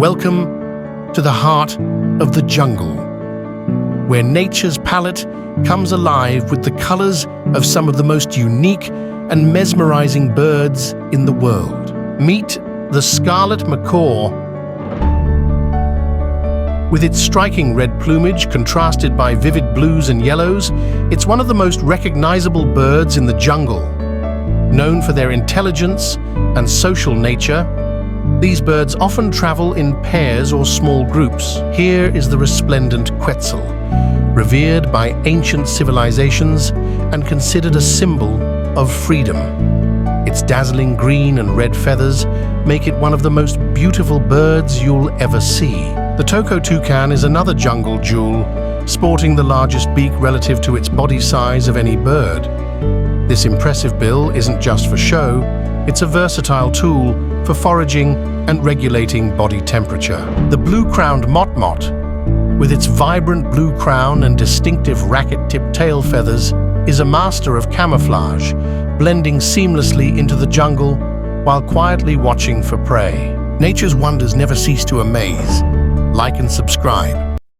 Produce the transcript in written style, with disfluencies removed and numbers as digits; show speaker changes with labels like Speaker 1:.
Speaker 1: Welcome to the heart of the jungle, where nature's palette comes alive with the colors of some of the most unique and mesmerizing birds in the world. Meet the scarlet macaw. With its striking red plumage contrasted by vivid blues and yellows, it's one of the most recognizable birds in the jungle. Known for their intelligence and social nature, these birds often travel in pairs or small groups. Here is the resplendent quetzal, revered by ancient civilizations and considered a symbol of freedom. Its dazzling green and red feathers make it one of the most beautiful birds you'll ever see. The Toco toucan is another jungle jewel, sporting the largest beak relative to its body size of any bird. This impressive bill isn't just for show, it's a versatile tool for foraging and regulating body temperature. The blue-crowned motmot, with its vibrant blue crown and distinctive racket-tipped tail feathers, is a master of camouflage, blending seamlessly into the jungle while quietly watching for prey. Nature's wonders never cease to amaze. Like and subscribe